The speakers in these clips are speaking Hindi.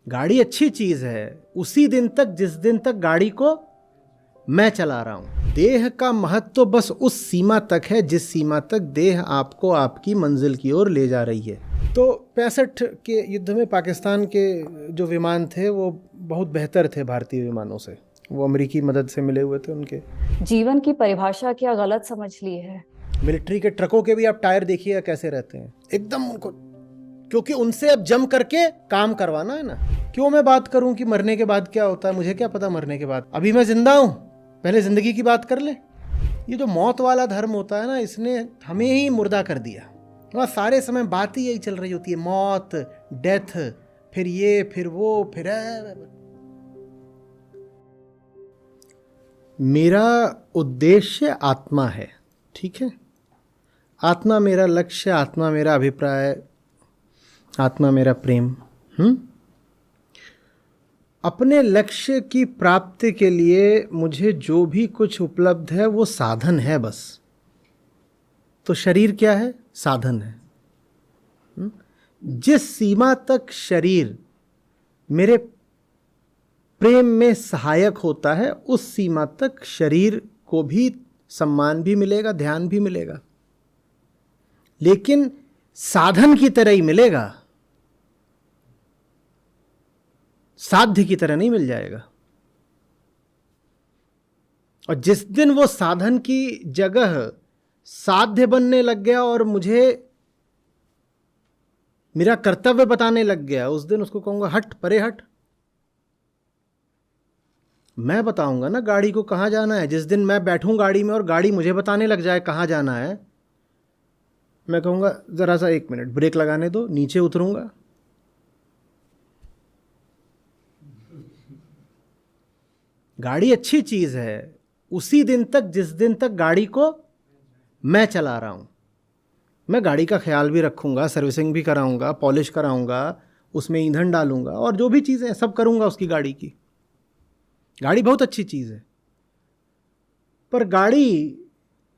गाड़ी अच्छी चीज है उसी दिन तक जिस दिन तक गाड़ी को मैं चला रहा हूं। देह का महत्व तो बस उस सीमा तक है जिस सीमा तक देह आपको आपकी मंजिल की ओर ले जा रही है। तो 65 के युद्ध में पाकिस्तान के जो विमान थे वो बहुत बेहतर थे भारतीय विमानों से, वो अमेरिकी मदद से मिले हुए थे। उनके जीवन की परिभाषा क्या गलत समझ ली है। मिलिट्री के ट्रकों के भी आप टायर देखिए कैसे रहते हैं, एकदम उनको, क्योंकि उनसे अब जम करके काम करवाना है ना। क्यों मैं बात करूं कि मरने के बाद क्या होता है, मुझे क्या पता मरने के बाद, अभी मैं जिंदा हूं, पहले जिंदगी की बात कर ले। ये जो मौत वाला धर्म होता है ना, इसने हमें ही मुर्दा कर दिया। वहाँ सारे समय बात ही यही चल रही होती है, मौत, डेथ, फिर ये फिर वो फिर मेरा उद्देश्य आत्मा है, ठीक है। आत्मा मेरा लक्ष्य, आत्मा मेरा अभिप्राय, आत्मा मेरा प्रेम। अपने लक्ष्य की प्राप्ति के लिए मुझे जो भी कुछ उपलब्ध है वो साधन है बस। तो शरीर क्या है? साधन है। जिस सीमा तक शरीर मेरे प्रेम में सहायक होता है उस सीमा तक शरीर को भी सम्मान भी मिलेगा, ध्यान भी मिलेगा, लेकिन साधन की तरह ही मिलेगा, साध्य की तरह नहीं मिल जाएगा। और जिस दिन वो साधन की जगह साध्य बनने लग गया और मुझे मेरा कर्तव्य बताने लग गया, उस दिन उसको कहूंगा हट, परे हट। मैं बताऊंगा ना गाड़ी को कहां जाना है। जिस दिन मैं बैठूं गाड़ी में और गाड़ी मुझे बताने लग जाए कहां जाना है, मैं कहूंगा जरा सा 1 मिनट ब्रेक लगाने दो, नीचे उतरूंगा। गाड़ी अच्छी चीज है उसी दिन तक जिस दिन तक गाड़ी को मैं चला रहा हूं। मैं गाड़ी का ख्याल भी रखूंगा, सर्विसिंग भी कराऊंगा, पॉलिश कराऊंगा, उसमें ईंधन डालूंगा और जो भी चीजें सब करूंगा उसकी गाड़ी की। गाड़ी बहुत अच्छी चीज है, पर गाड़ी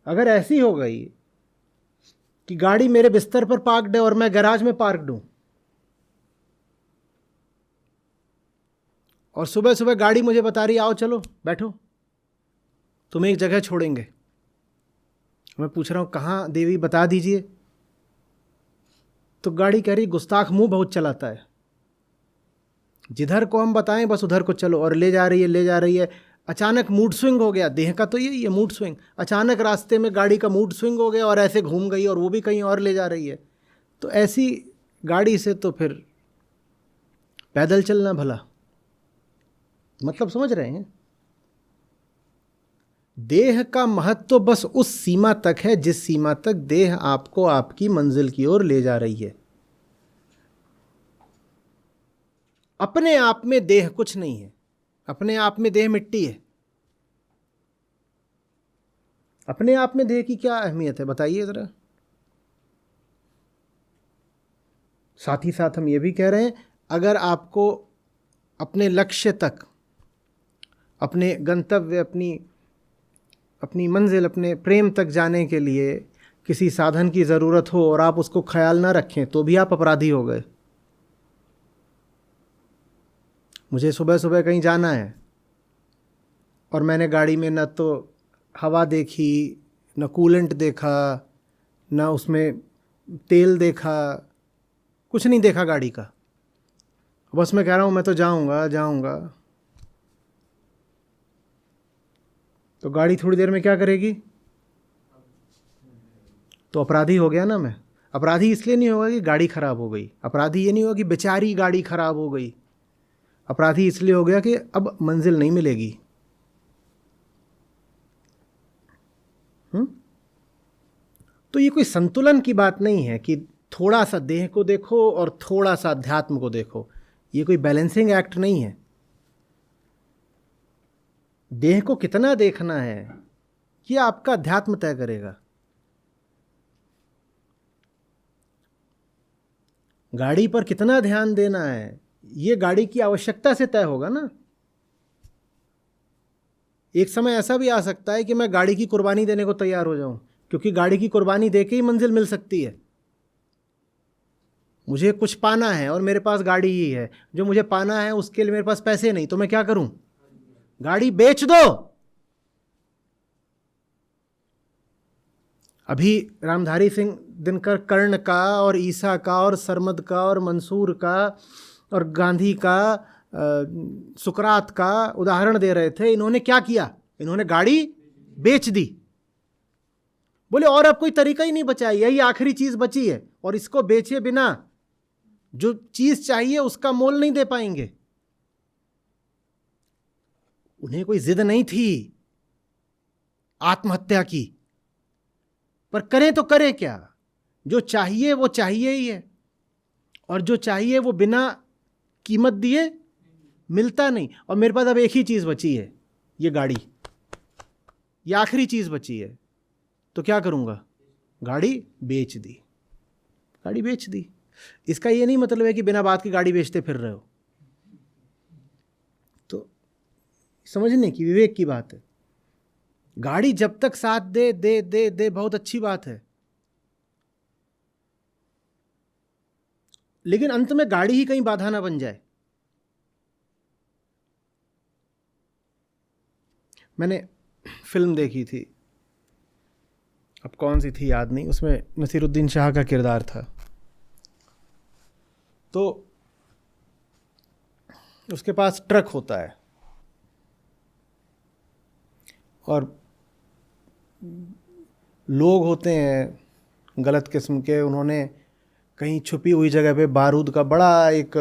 अगर ऐसी हो गई कि गाड़ी मेरे बिस्तर पर पार्क्ड है और मैं गैराज में पार्क्ड हूं, और सुबह सुबह गाड़ी मुझे बता रही आओ चलो बैठो, तुम्हें एक जगह छोड़ेंगे। मैं पूछ रहा हूं कहां देवी, बता दीजिए। तो गाड़ी कह रही गुस्ताख मुंह बहुत चलाता है, जिधर को हम बताएं बस उधर को चलो, और ले जा रही है ले जा रही है। अचानक मूड स्विंग हो गया, देह का तो यही है मूड स्विंग। अचानक रास्ते में गाड़ी का मूड स्विंग हो गया और ऐसे घूम गई और वो भी कहीं और ले जा रही है। तो ऐसी गाड़ी से तो फिर पैदल चलना भला। मतलब समझ रहे हैं? देह का महत्व तो बस उस सीमा तक है जिस सीमा तक देह आपको आपकी मंजिल की ओर ले जा रही है। अपने आप में देह कुछ नहीं है, अपने आप में देह मिट्टी है। अपने आप में देह की क्या अहमियत है बताइए जरा। साथ ही साथ हम ये भी कह रहे हैं, अगर आपको अपने लक्ष्य तक, अपने गंतव्य, अपनी मंजिल, अपने प्रेम तक जाने के लिए किसी साधन की ज़रूरत हो और आप उसको ख्याल ना रखें तो भी आप अपराधी हो गए। मुझे सुबह सुबह कहीं जाना है और मैंने गाड़ी में न तो हवा देखी, न कूलेंट देखा, न उसमें तेल देखा, कुछ नहीं देखा गाड़ी का। बस मैं कह रहा हूँ मैं तो जाऊँगा। तो गाड़ी थोड़ी देर में क्या करेगी? तो अपराधी हो गया ना मैं। अपराधी इसलिए नहीं होगा कि गाड़ी खराब हो गई, अपराधी ये नहीं होगा कि बेचारी गाड़ी खराब हो गई, अपराधी इसलिए हो गया कि अब मंजिल नहीं मिलेगी। तो ये कोई संतुलन की बात नहीं है कि थोड़ा सा देह को देखो और थोड़ा सा अध्यात्म को देखो। ये कोई बैलेंसिंग एक्ट नहीं है। देह को कितना देखना है ये आपका अध्यात्म तय करेगा। गाड़ी पर कितना ध्यान देना है ये गाड़ी की आवश्यकता से तय होगा ना। एक समय ऐसा भी आ सकता है कि मैं गाड़ी की कुर्बानी देने को तैयार हो जाऊं, क्योंकि गाड़ी की कुर्बानी देके ही मंजिल मिल सकती है। मुझे कुछ पाना है और मेरे पास गाड़ी ही है, जो मुझे पाना है उसके लिए मेरे पास पैसे नहीं, तो मैं क्या करूं? गाड़ी बेच दो। अभी रामधारी सिंह दिनकर कर्ण का और ईसा का और सरमद का और मंसूर का और गांधी का, सुकरात का उदाहरण दे रहे थे। इन्होंने क्या किया? इन्होंने गाड़ी बेच दी। बोले और अब कोई तरीका ही नहीं बचा, यही आखिरी चीज बची है, और इसको बेचे बिना जो चीज चाहिए उसका मोल नहीं दे पाएंगे। उन्हें कोई जिद नहीं थी आत्महत्या की, पर करें तो करें क्या? जो चाहिए वो चाहिए ही है, और जो चाहिए वो बिना कीमत दिए मिलता नहीं। और मेरे पास अब एक ही चीज बची है, ये गाड़ी, ये आखिरी चीज बची है, तो क्या करूंगा? गाड़ी बेच दी। गाड़ी बेच दी। इसका ये नहीं मतलब है कि बिना बात की गाड़ी बेचते फिर रहे हो, तो समझने की, विवेक की बात है। गाड़ी जब तक साथ दे दे दे दे बहुत अच्छी बात है, लेकिन अंत में गाड़ी ही कहीं बाधा ना बन जाए। मैंने फिल्म देखी थी, अब कौन सी थी याद नहीं, उसमें नसीरुद्दीन शाह का किरदार था। तो उसके पास ट्रक होता है और लोग होते हैं गलत किस्म के, उन्होंने कहीं छुपी हुई जगह पे बारूद का बड़ा एक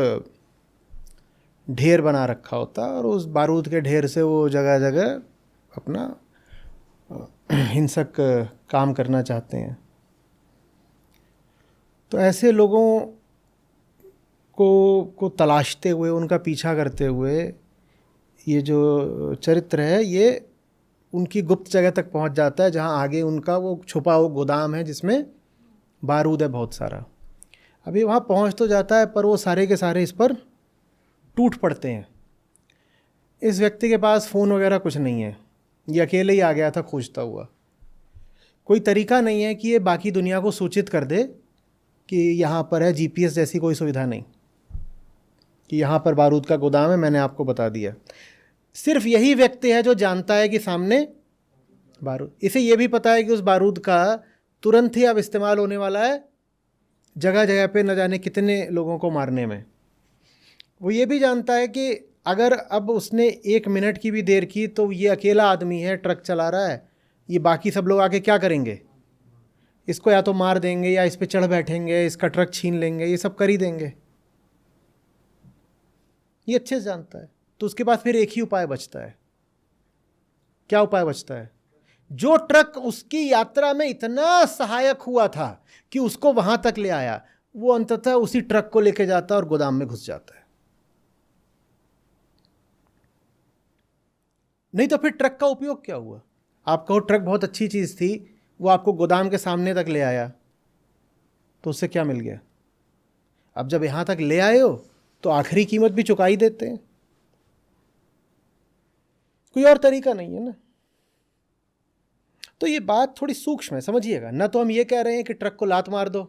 ढेर बना रखा होता है, और उस बारूद के ढेर से वो जगह जगह अपना हिंसक काम करना चाहते हैं। तो ऐसे लोगों को तलाशते हुए, उनका पीछा करते हुए ये जो चरित्र है ये उनकी गुप्त जगह तक पहुंच जाता है, जहां आगे उनका वो छुपा हुआ गोदाम है जिसमें बारूद है बहुत सारा। अभी वहाँ पहुँच तो जाता है, पर वो सारे के सारे इस पर टूट पड़ते हैं। इस व्यक्ति के पास फ़ोन वगैरह कुछ नहीं है, ये अकेले ही आ गया था खोजता हुआ। कोई तरीका नहीं है कि ये बाकी दुनिया को सूचित कर दे कि यहाँ पर है, जीपीएस जैसी कोई सुविधा नहीं कि यहाँ पर बारूद का गोदाम है, मैंने आपको बता दिया। सिर्फ यही व्यक्ति है जो जानता है कि सामने बारूद, इसे ये भी पता है कि उस बारूद का तुरंत ही अब इस्तेमाल होने वाला है जगह जगह पे, न जाने कितने लोगों को मारने में। वो ये भी जानता है कि अगर अब उसने 1 मिनट की भी देर की तो ये अकेला आदमी है, ट्रक चला रहा है, ये बाकी सब लोग आके क्या करेंगे? इसको या तो मार देंगे या इस पे चढ़ बैठेंगे, इसका ट्रक छीन लेंगे, ये सब कर ही देंगे। ये अच्छे से जानता है। तो उसके पास फिर एक ही उपाय बचता है। क्या उपाय बचता है? जो ट्रक उसकी यात्रा में इतना सहायक हुआ था कि उसको वहां तक ले आया, वो अंततः उसी ट्रक को लेके जाता है और गोदाम में घुस जाता है। नहीं तो फिर ट्रक का उपयोग क्या हुआ? आप कहो ट्रक बहुत अच्छी चीज थी, वो आपको गोदाम के सामने तक ले आया, तो उससे क्या मिल गया? अब जब यहां तक ले आए हो तो आखिरी कीमत भी चुका ही देते हैं। कोई और तरीका नहीं है ना। तो ये बात थोड़ी सूक्ष्म है, समझिएगा। ना तो हम ये कह रहे हैं कि ट्रक को लात मार दो,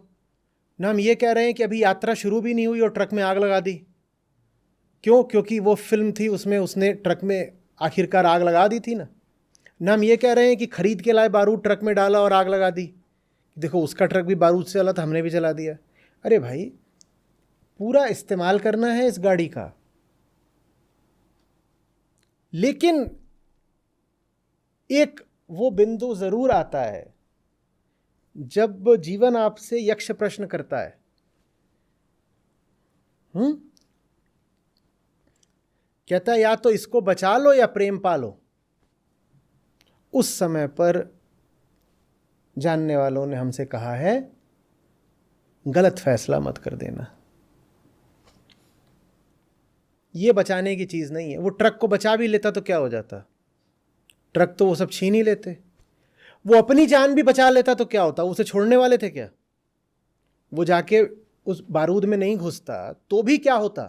ना हम ये कह रहे हैं कि अभी यात्रा शुरू भी नहीं हुई और ट्रक में आग लगा दी। क्यों? क्योंकि वो फिल्म थी, उसमें उसने ट्रक में आखिरकार आग लगा दी थी ना। ना हम ये कह रहे हैं कि खरीद के लाए बारूद ट्रक में डाला और आग लगा दी, देखो उसका ट्रक भी बारूद से चला था, हमने भी चला दिया। अरे भाई, पूरा इस्तेमाल करना है इस गाड़ी का। लेकिन एक वो बिंदु जरूर आता है जब जीवन आपसे यक्ष प्रश्न करता है, कहता है या तो इसको बचा लो या प्रेम पालो। उस समय पर जानने वालों ने हमसे कहा है गलत फैसला मत कर देना। ये बचाने की चीज नहीं है। वो ट्रक को बचा भी लेता तो क्या हो जाता? ट्रक तो वो सब छीन ही लेते। वो अपनी जान भी बचा लेता तो क्या होता? उसे छोड़ने वाले थे क्या? वो जाके उस बारूद में नहीं घुसता तो भी क्या होता?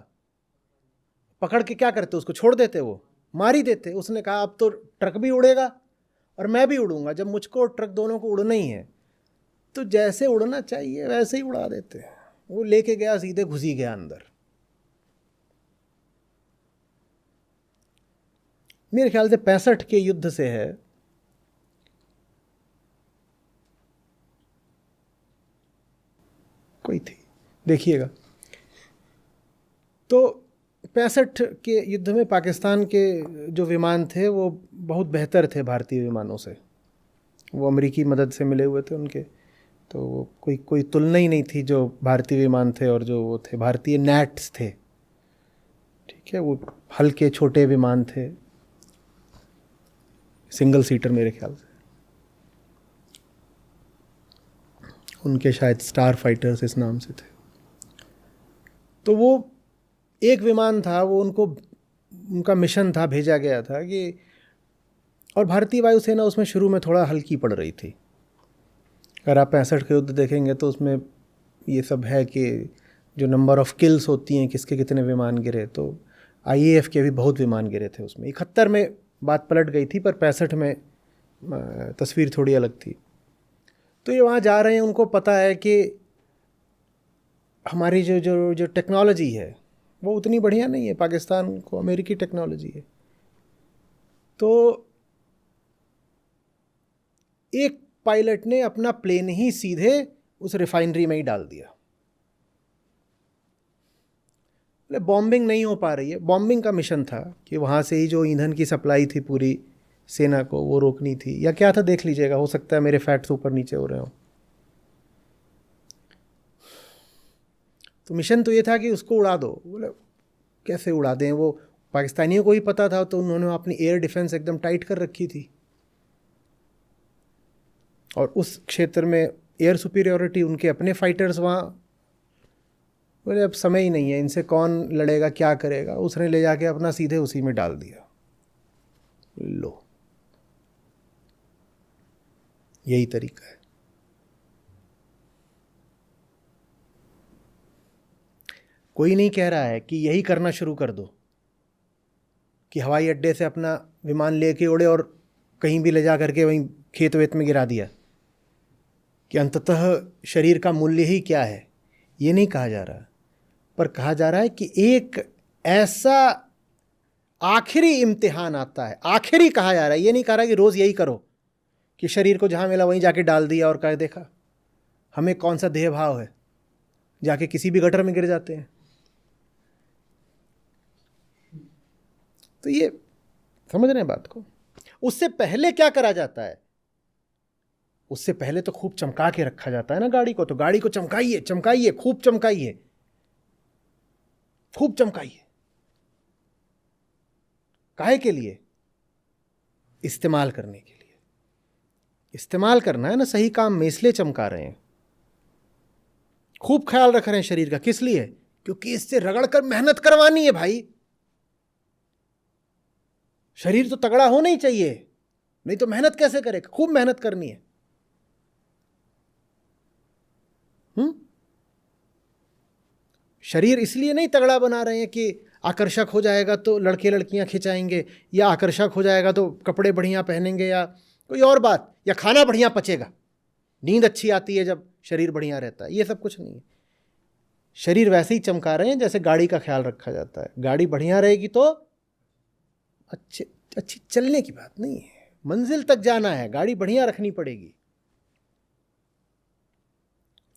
पकड़ के क्या करते? उसको छोड़ देते, वो मार ही देते। उसने कहा अब तो ट्रक भी उड़ेगा और मैं भी उड़ूंगा, जब मुझको और ट्रक दोनों को उड़ना ही है तो जैसे उड़ना चाहिए वैसे ही उड़ा देते। वो लेके गया, सीधे घुस ही गया अंदर। मेरे ख्याल से 65 के युद्ध से है। कोई थी, देखिएगा। तो 65 के युद्ध में पाकिस्तान के जो विमान थे वो बहुत बेहतर थे भारतीय विमानों से। वो अमेरिकी मदद से मिले हुए थे उनके, तो वो कोई तुलना ही नहीं थी जो भारतीय विमान थे और जो वो थे भारतीय नैट्स थे। ठीक है, वो हल्के छोटे विमान थे, सिंगल सीटर मेरे ख्याल से। उनके शायद स्टार फाइटर्स इस नाम से थे। तो वो एक विमान था, वो उनका मिशन था, भेजा गया था कि, और भारतीय वायुसेना उसमें शुरू में थोड़ा हल्की पड़ रही थी। अगर आप 65 के युद्ध देखेंगे तो उसमें ये सब है कि जो नंबर ऑफ किल्स होती हैं, किसके कितने विमान गिरे, तो आईएएफ के भी बहुत विमान गिरे थे उसमें। 71 में बात पलट गई थी, पर 65 में तस्वीर थोड़ी अलग थी। तो ये वहाँ जा रहे हैं, उनको पता है कि हमारी जो जो जो टेक्नोलॉजी है वो उतनी बढ़िया नहीं है, पाकिस्तान को अमेरिकी टेक्नोलॉजी है। तो एक पायलट ने अपना प्लेन ही सीधे उस रिफाइनरी में ही डाल दिया। बॉम्बिंग नहीं हो पा रही है, बॉम्बिंग का मिशन था कि वहाँ से ही जो ईंधन की सप्लाई थी पूरी सेना को वो रोकनी थी, या क्या था देख लीजिएगा, हो सकता है मेरे फैक्ट्स ऊपर नीचे हो रहे हो। तो मिशन तो ये था कि उसको उड़ा दो। बोले कैसे उड़ा दें, वो पाकिस्तानियों को ही पता था, तो उन्होंने अपनी एयर डिफेंस एकदम टाइट कर रखी थी, और उस क्षेत्र में एयर सुपीरियोरिटी, उनके अपने फाइटर्स वहाँ। बोले अब समय ही नहीं है, इनसे कौन लड़ेगा, क्या करेगा। उसने ले जाके अपना सीधे उसी में डाल दिया। लो, यही तरीका है। कोई नहीं कह रहा है कि यही करना शुरू कर दो, कि हवाई अड्डे से अपना विमान लेके उड़े और कहीं भी ले जा करके वहीं खेत वेत में गिरा दिया, कि अंततः शरीर का मूल्य ही क्या है, ये नहीं कहा जा रहा। पर कहा जा रहा है कि एक ऐसा आखिरी इम्तिहान आता है, आखिरी कहा जा रहा है, ये नहीं कहा रहा कि रोज़ यही करो, कि शरीर को जहाँ मिला वहीं जाके डाल दिया और कहा देखा हमें कौन सा देह भाव है, जाके किसी भी गटर में गिर जाते हैं। तो ये समझ रहे हैं बात को। उससे पहले क्या करा जाता है, उससे पहले तो खूब चमका के रखा जाता है ना गाड़ी को। तो गाड़ी को चमकाइए, चमकाइए, खूब चमकाइए, खूब चमकाइए। काहे के लिए? इस्तेमाल करने के लिए। इस्तेमाल करना है ना सही काम में, इसलिए चमका रहे हैं। खूब ख्याल रख रहे हैं शरीर का, किस लिए? क्योंकि इससे रगड़ कर मेहनत करवानी है भाई। शरीर तो तगड़ा होना ही चाहिए, नहीं तो मेहनत कैसे करेगा? खूब मेहनत करनी है। शरीर इसलिए नहीं तगड़ा बना रहे हैं कि आकर्षक हो जाएगा तो लड़के लड़कियां खिंचाएंगे, या आकर्षक हो जाएगा तो कपड़े बढ़िया पहनेंगे, या कोई और बात, या खाना बढ़िया पचेगा, नींद अच्छी आती है जब शरीर बढ़िया रहता है। ये सब कुछ नहीं है। शरीर वैसे ही चमका रहे हैं जैसे गाड़ी का ख्याल रखा जाता है। गाड़ी बढ़िया रहेगी तो अच्छी चलने की बात नहीं है, मंजिल तक जाना है, गाड़ी बढ़िया रखनी पड़ेगी।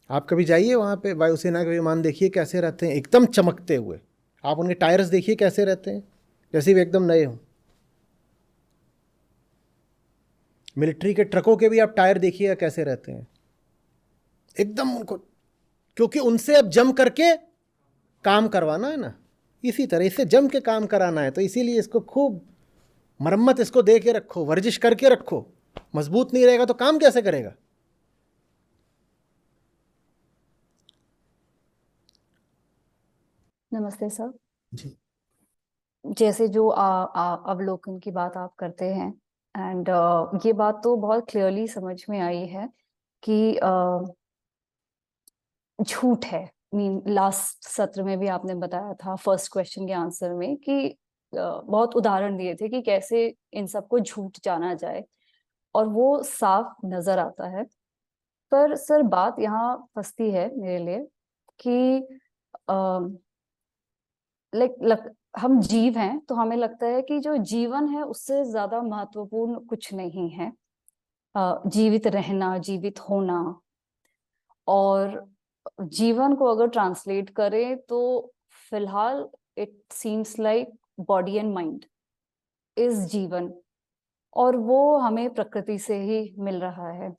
आप कभी जाइए वहाँ पे, वायुसेना के विमान देखिए कैसे रहते हैं, एकदम चमकते हुए। आप उनके टायर्स देखिए कैसे रहते हैं, जैसे भी एकदम नए हों। मिलिट्री के ट्रकों के भी आप टायर देखिएगा कैसे रहते हैं, एकदम उनको, क्योंकि उनसे अब जम करके काम करवाना है ना, इसी तरह से जम के काम कराना है। तो इसीलिए इसको खूब मरम्मत इसको दे के रखो, वर्जिश करके रखो। मजबूत नहीं रहेगा तो काम कैसे करेगा? नमस्ते सर जी। जैसे जो अवलोकन की बात आप करते हैं, एंड ये बात तो बहुत क्लियरली समझ में आई है कि झूठ है। मीन लास्ट सत्र में भी आपने बताया था फर्स्ट क्वेश्चन के आंसर में कि बहुत उदाहरण दिए थे कि कैसे इन सबको झूठ जाना जाए, और वो साफ नजर आता है। पर सर बात यहाँ फंसती है मेरे लिए कि हम जीव हैं, तो हमें लगता है कि जो जीवन है उससे ज्यादा महत्वपूर्ण कुछ नहीं है। जीवित रहना, जीवित होना, और जीवन को अगर ट्रांसलेट करें तो फिलहाल it seems like body and mind is जीवन, और वो हमें प्रकृति से ही मिल रहा है।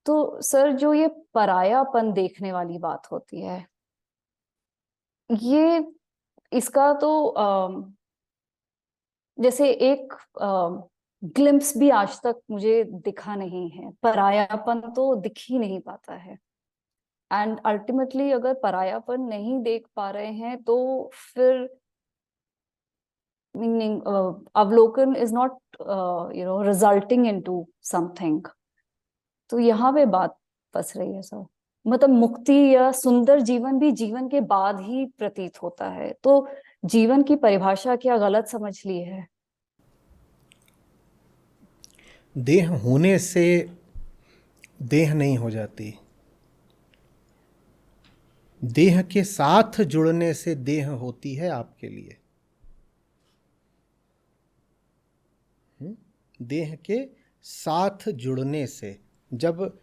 तो सर, जो ये परायापन देखने वाली बात होती है, ये इसका तो जैसे एक ग्लिम्स भी आज तक मुझे दिखा नहीं है। परायापन तो दिख ही नहीं पाता है। एंड अल्टीमेटली अगर परायापन नहीं देख पा रहे हैं तो फिर मीनिंग अवलोकन is not resulting into something. तो यहाँ पे बात फंस रही है सर। मतलब मुक्ति या सुंदर जीवन भी जीवन के बाद ही प्रतीत होता है, तो जीवन की परिभाषा क्या गलत समझ ली है? देह होने से देह नहीं हो जाती, देह के साथ जुड़ने से देह होती है आपके लिए। देह के साथ जुड़ने से, जब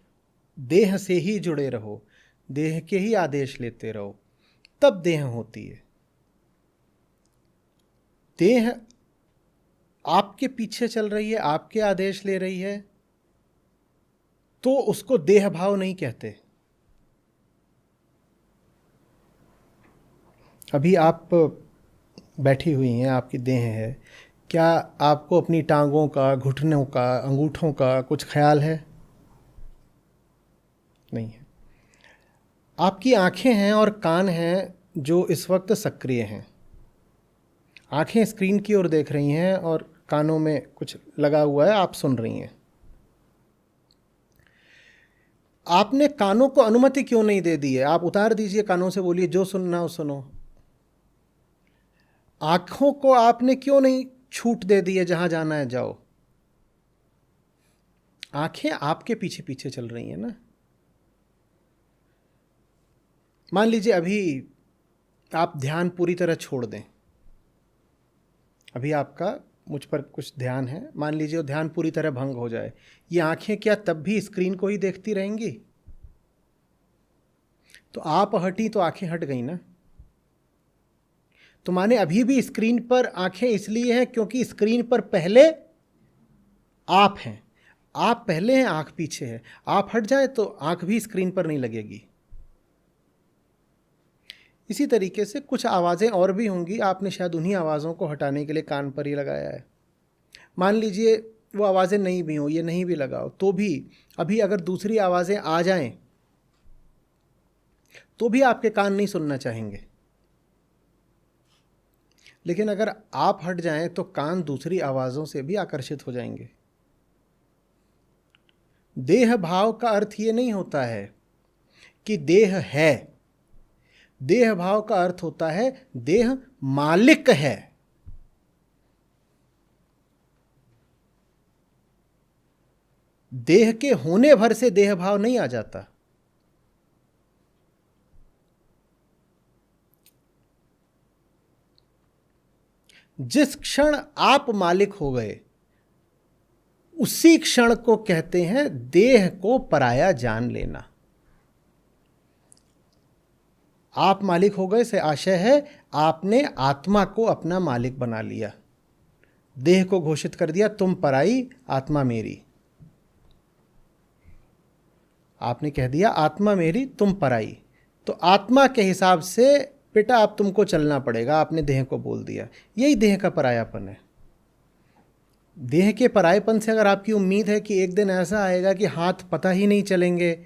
देह से ही जुड़े रहो, देह के ही आदेश लेते रहो, तब देह होती है। देह आपके पीछे चल रही है, आपके आदेश ले रही है, तो उसको देह भाव नहीं कहते। अभी आप बैठी हुई हैं, आपकी देह है, क्या आपको अपनी टांगों का, घुटनों का, अंगूठों का कुछ ख्याल है? नहीं है। आपकी आंखें हैं और कान हैं जो इस वक्त सक्रिय हैं। आंखें स्क्रीन की ओर देख रही हैं और कानों में कुछ लगा हुआ है, आप सुन रही हैं। आपने कानों को अनुमति क्यों नहीं दे दी है? आप उतार दीजिए कानों से, बोलिए जो सुनना हो सुनो। आंखों को आपने क्यों नहीं छूट दे दी है, जहां जाना है जाओ? आंखें आपके पीछे पीछे चल रही हैं ना। मान लीजिए अभी आप ध्यान पूरी तरह छोड़ दें, अभी आपका मुझ पर कुछ ध्यान है, मान लीजिए वो ध्यान पूरी तरह भंग हो जाए, ये आंखें क्या तब भी स्क्रीन को ही देखती रहेंगी? तो आप हटी तो आंखें हट गई ना। तो माने अभी भी स्क्रीन पर आंखें इसलिए हैं क्योंकि स्क्रीन पर पहले आप हैं, आप पहले हैं, आंख पीछे है। आप हट जाए तो आंख भी स्क्रीन पर नहीं लगेगी। इसी तरीके से कुछ आवाज़ें और भी होंगी, आपने शायद उन्हीं आवाज़ों को हटाने के लिए कान पर ही लगाया है। मान लीजिए वो आवाज़ें नहीं भी हों, ये नहीं भी लगाओ, तो भी अभी अगर दूसरी आवाज़ें आ जाएं तो भी आपके कान नहीं सुनना चाहेंगे। लेकिन अगर आप हट जाएं तो कान दूसरी आवाज़ों से भी आकर्षित हो जाएंगे। देह भाव का अर्थ ये नहीं होता है कि देह है। देह भाव का अर्थ होता है देह मालिक है। देह के होने भर से देह भाव नहीं आ जाता। जिस क्षण आप मालिक हो गए उसी क्षण को कहते हैं देह को पराया जान लेना। आप मालिक हो गए से आशय है आपने आत्मा को अपना मालिक बना लिया, देह को घोषित कर दिया तुम पराई, आत्मा मेरी। आपने कह दिया आत्मा मेरी, तुम पराई, तो आत्मा के हिसाब से बेटा अब तुमको चलना पड़ेगा, आपने देह को बोल दिया। यही देह का परायापन है। देह के परायेपन से अगर आपकी उम्मीद है कि एक दिन ऐसा आएगा कि हाथ पता ही नहीं चलेंगे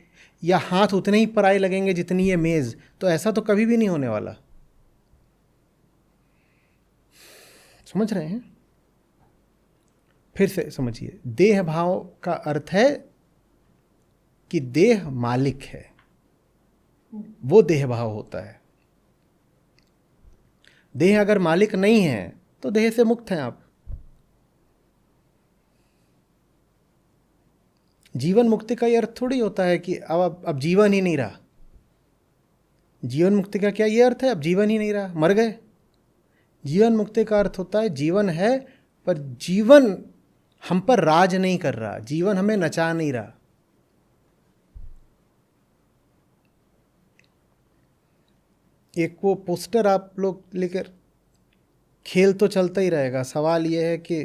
या हाथ उतने ही पराये लगेंगे जितनी ये मेज़, तो ऐसा तो कभी भी नहीं होने वाला। समझ रहे हैं? फिर से समझिए, देह भाव का अर्थ है कि देह मालिक है, वो देह भाव होता है। देह अगर मालिक नहीं है तो देह से मुक्त हैं आप। जीवन मुक्ति का ये अर्थ थोड़ी होता है कि अब जीवन ही नहीं रहा। जीवन मुक्ति का क्या ये अर्थ है अब जीवन ही नहीं रहा, मर गए? जीवन मुक्ति का अर्थ होता है जीवन है पर जीवन हम पर राज नहीं कर रहा, जीवन हमें नचा नहीं रहा। एक वो पोस्टर आप लोग लेकर, खेल तो चलता ही रहेगा, सवाल ये है कि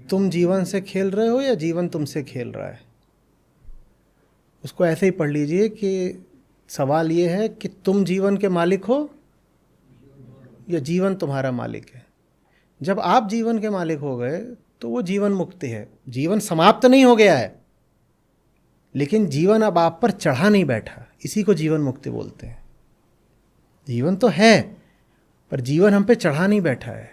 तुम जीवन से खेल रहे हो या जीवन तुमसे खेल रहा है। उसको ऐसे ही पढ़ लीजिए कि सवाल ये है कि तुम जीवन के मालिक हो या जीवन तुम्हारा मालिक है। जब आप जीवन के मालिक हो गए तो वो जीवन मुक्ति है। जीवन समाप्त नहीं हो गया है, लेकिन जीवन अब आप पर चढ़ा नहीं बैठा, इसी को जीवन मुक्ति बोलते हैं। जीवन तो है पर जीवन हम पे चढ़ा नहीं बैठा है।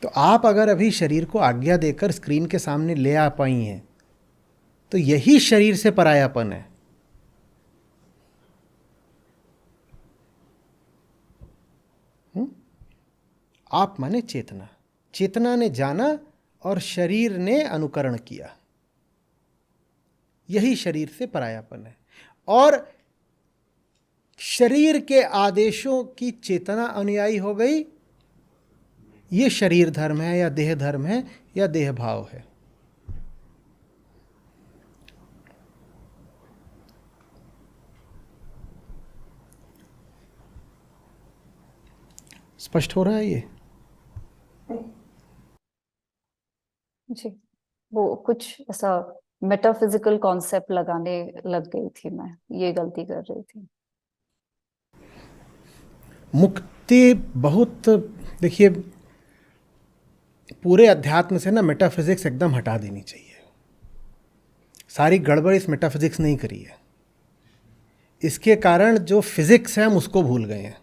तो आप अगर अभी शरीर को आज्ञा देकर स्क्रीन के सामने ले आ पाई हैं तो यही शरीर से परायापन है। आप माने चेतना, चेतना ने जाना और शरीर ने अनुकरण किया, यही शरीर से परायापन है। और शरीर के आदेशों की चेतना अनुयायी हो गई, ये शरीर धर्म है या देह धर्म है या देह भाव है। स्पष्ट हो रहा है ये? जी, वो कुछ ऐसा मेटाफिजिकल कॉन्सेप्ट लगाने लग गई थी, मैं ये गलती कर रही थी। मुक्ति बहुत, देखिए पूरे अध्यात्म से ना मेटाफिजिक्स एकदम हटा देनी चाहिए। सारी गड़बड़ इस मेटाफिजिक्स ने ही करी है। इसके कारण जो फिजिक्स है हम उसको भूल गए हैं।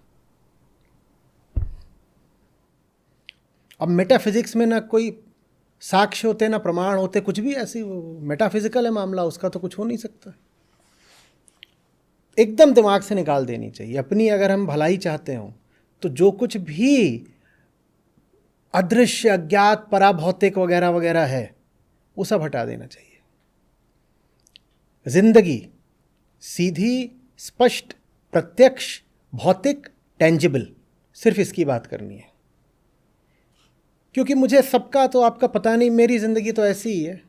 अब मेटाफिजिक्स में ना कोई साक्ष्य होते ना प्रमाण होते, कुछ भी ऐसी मेटाफिजिकल है मामला, उसका तो कुछ हो नहीं सकता। एकदम दिमाग से निकाल देनी चाहिए। अपनी अगर हम भलाई चाहते हो तो जो कुछ भी अदृश्य, अज्ञात, पराभौतिक वगैरह वगैरह है वो सब हटा देना चाहिए। जिंदगी सीधी, स्पष्ट, प्रत्यक्ष, भौतिक, टेंजिबल, सिर्फ इसकी बात करनी है। क्योंकि मुझे सबका तो आपका पता नहीं, मेरी ज़िंदगी तो ऐसी ही है,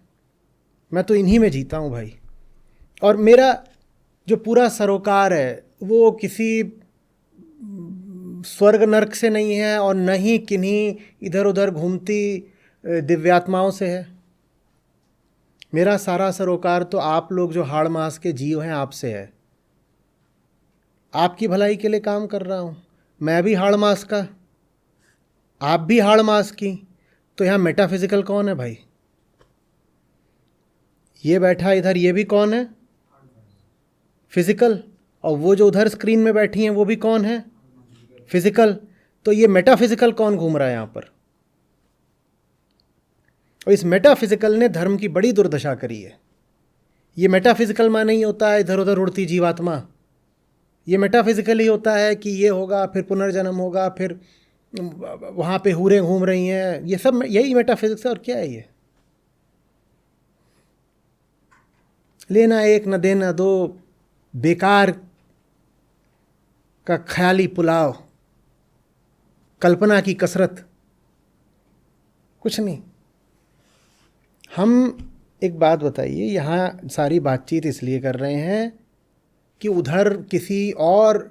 मैं तो इन्हीं में जीता हूँ भाई। और मेरा जो पूरा सरोकार है वो किसी स्वर्ग नरक से नहीं है और न ही किन्हीं इधर उधर घूमती दिव्यात्माओं से है। मेरा सारा सरोकार तो आप लोग जो हाड़ मास के जीव हैं आपसे है। आपकी भलाई के लिए काम कर रहा हूँ। मैं भी हाड़ मास का, आप भी हाड़ मास की, तो यहाँ मेटाफिजिकल कौन है भाई? ये बैठा इधर, ये भी कौन है? फिजिकल। और वो जो उधर स्क्रीन में बैठी हैं वो भी कौन है? फिजिकल। तो ये मेटाफिजिकल कौन घूम रहा है यहाँ पर? और इस मेटाफिजिकल ने धर्म की बड़ी दुर्दशा करी है। ये मेटाफिजिकल मां नहीं होता है इधर उधर उड़ती जीवात्मा। ये मेटाफिजिकल ही होता है कि ये होगा, फिर पुनर्जन्म होगा, फिर वहाँ पे हूरें घूम रही हैं, ये सब यही मेटाफिजिक्स है। और क्या है ये? लेना एक न देना दो, बेकार का ख्याली पुलाव, कल्पना की कसरत, कुछ नहीं। हम एक बात बताइए, यहाँ सारी बातचीत इसलिए कर रहे हैं कि उधर किसी और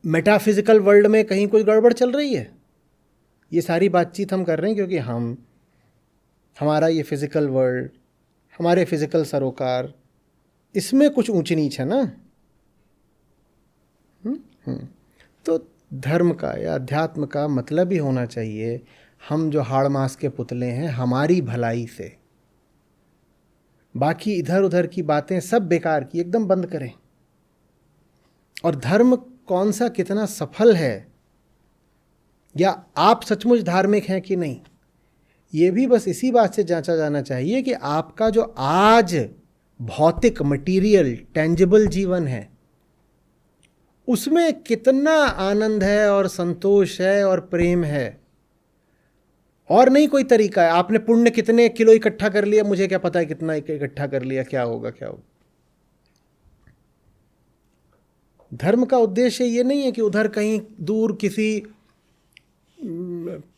मेटाफिजिकल वर्ल्ड में कहीं कोई गड़बड़ चल रही है। ये सारी बातचीत हम कर रहे हैं क्योंकि हमारा ये फिज़िकल वर्ल्ड, हमारे फिज़िकल सरोकार, इसमें कुछ ऊंच नीच है ना। तो धर्म का या अध्यात्म का मतलब ही होना चाहिए, हम जो हाड़ मास के पुतले हैं हमारी भलाई से। बाकी इधर उधर की बातें सब बेकार की, एकदम बंद करें। और धर्म कौन सा कितना सफल है, या आप सचमुच धार्मिक हैं कि नहीं, ये भी बस इसी बात से जांचा जाना चाहिए कि आपका जो आज भौतिक, मटीरियल, टेंजिबल जीवन है उसमें कितना आनंद है और संतोष है और प्रेम है। और नहीं कोई तरीका है। आपने पुण्य कितने किलो इकट्ठा कर लिया, मुझे क्या पता है कितना इकट्ठा कर लिया, क्या होगा क्या होगा। धर्म का उद्देश्य ये नहीं है कि उधर कहीं दूर किसी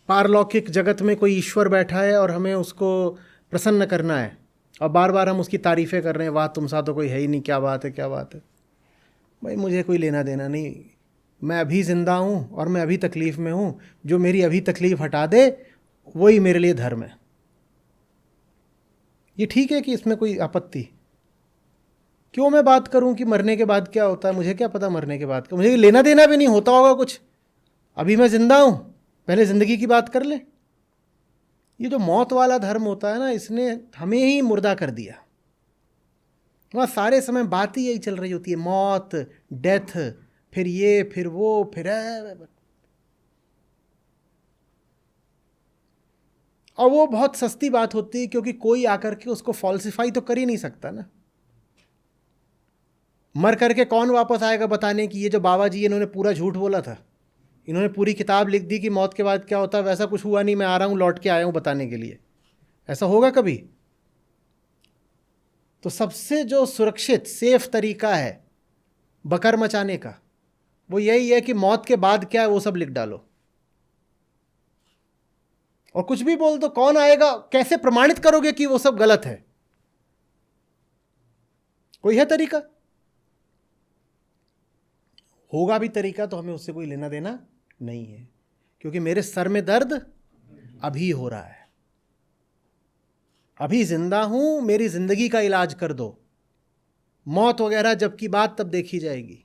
पारलौकिक जगत में कोई ईश्वर बैठा है और हमें उसको प्रसन्न करना है और बार बार हम उसकी तारीफ़ें कर रहे हैं, वाह तुम सा तो कोई है ही नहीं, क्या बात है क्या बात है। भाई मुझे कोई लेना देना नहीं, मैं अभी ज़िंदा हूँ और मैं अभी तकलीफ़ में हूँ, जो मेरी अभी तकलीफ़ हटा दे वही मेरे लिए धर्म है। ये ठीक है कि इसमें कोई आपत्ति, क्यों मैं बात करूं कि मरने के बाद क्या होता है, मुझे क्या पता मरने के बाद का, मुझे लेना देना भी नहीं होता होगा कुछ। अभी मैं ज़िंदा हूं, पहले ज़िंदगी की बात कर ले। ये जो मौत वाला धर्म होता है ना, इसने हमें ही मुर्दा कर दिया। वहाँ सारे समय बात ही यही चल रही होती है, मौत, डेथ, फिर ये फिर वो फिर और वो बहुत सस्ती बात होती है, क्योंकि कोई आकर के उसको फॉल्सिफाई तो कर ही नहीं सकता ना। मर करके कौन वापस आएगा बताने की, ये जो बाबा जी इन्होंने पूरा झूठ बोला था, इन्होंने पूरी किताब लिख दी कि मौत के बाद क्या होता है, वैसा कुछ हुआ नहीं, मैं आ रहा हूँ लौट के आया हूँ बताने के लिए, ऐसा होगा कभी? तो सबसे जो सुरक्षित सेफ तरीका है बकर मचाने का, वो यही है कि मौत के बाद क्या है वो सब लिख डालो, और कुछ भी बोल दो, कौन आएगा, कैसे प्रमाणित करोगे कि वो सब गलत है? कोई है तरीका? होगा भी तरीका तो हमें उससे कोई लेना देना नहीं है, क्योंकि मेरे सर में दर्द अभी हो रहा है, अभी जिंदा हूं, मेरी जिंदगी का इलाज कर दो, मौत वगैरह जब की बात तब देखी जाएगी।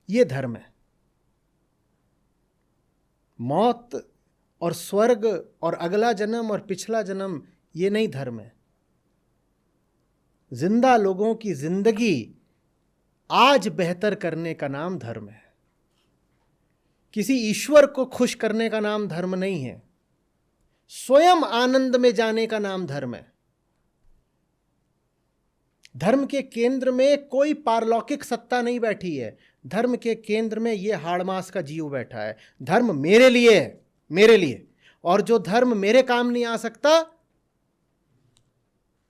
ये धर्म है। मौत और स्वर्ग और अगला जन्म और पिछला जन्म ये नहीं धर्म है। जिंदा लोगों की जिंदगी आज बेहतर करने का नाम धर्म है। किसी ईश्वर को खुश करने का नाम धर्म नहीं है। स्वयं आनंद में जाने का नाम धर्म है। धर्म के केंद्र में कोई पारलौकिक सत्ता नहीं बैठी है, धर्म के केंद्र में ये हाड़मास का जीव बैठा है। धर्म मेरे लिए है, मेरे लिए, और जो धर्म मेरे काम नहीं आ सकता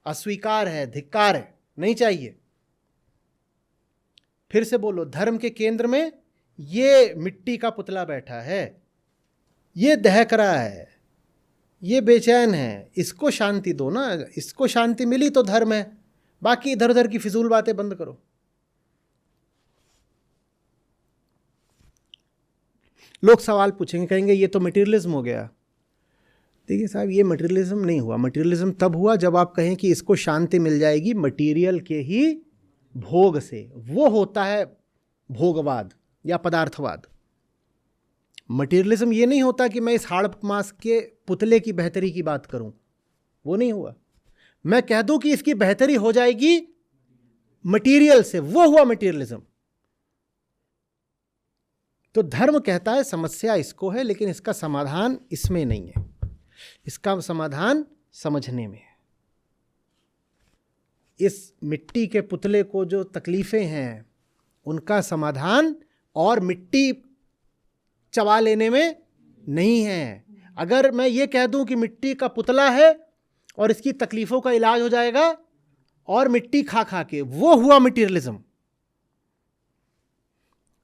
अस्वीकार है, धिक्कार है, नहीं चाहिए। फिर से बोलो, धर्म के केंद्र में ये मिट्टी का पुतला बैठा है, ये दहक रहा है, ये बेचैन है, इसको शांति दो ना, इसको शांति मिली तो धर्म है। बाकी इधर उधर की फिजूल बातें बंद करो। लोग सवाल पूछेंगे, कहेंगे ये तो मटेरियलिज्म हो गया। देखिए साहब, ये मटेरियलिज्म नहीं हुआ। मटेरियलिज्म तब हुआ जब आप कहें कि इसको शांति मिल जाएगी मटेरियल के ही भोग से, वो होता है भोगवाद या पदार्थवाद। मटेरियलिज्म ये नहीं होता कि मैं इस हाड़ मास के पुतले की बेहतरी की बात करूं, वो नहीं हुआ। मैं कह दूं कि इसकी बेहतरी हो जाएगी मटेरियल से, वो हुआ मटेरियलिज्म। तो धर्म कहता है समस्या इसको है, लेकिन इसका समाधान इसमें नहीं है, इसका समाधान समझने में है। इस मिट्टी के पुतले को जो तकलीफें हैं उनका समाधान और मिट्टी चबा लेने में नहीं है। अगर मैं ये कह दूं कि मिट्टी का पुतला है और इसकी तकलीफों का इलाज हो जाएगा और मिट्टी खा खा के, वो हुआ मटेरियलिज्म।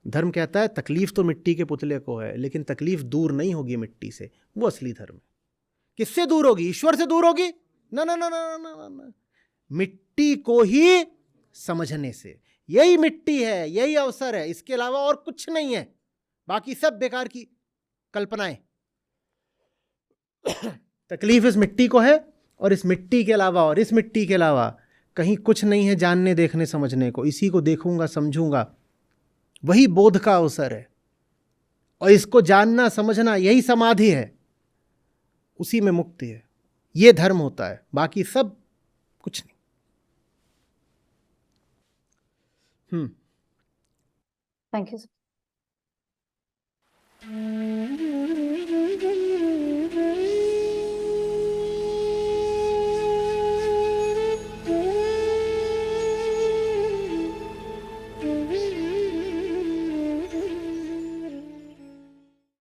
धर्म कहता है तकलीफ तो मिट्टी के पुतले को है, लेकिन तकलीफ दूर नहीं होगी मिट्टी से, वो असली धर्म है। किससे दूर होगी? ईश्वर से दूर होगी? ना ना ना ना ना ना, मिट्टी को ही समझने से। यही मिट्टी है, यही अवसर है, इसके अलावा और कुछ नहीं है, बाकी सब बेकार की कल्पनाएं। तकलीफ इस मिट्टी को है, और इस मिट्टी के अलावा और इस मिट्टी के अलावा कहीं कुछ नहीं है जानने देखने समझने को। इसी को देखूंगा समझूंगा, वही बोध का अवसर है, और इसको जानना समझना यही समाधि है, उसी में मुक्ति है। ये धर्म होता है, बाकी सब कुछ नहीं। Thank you.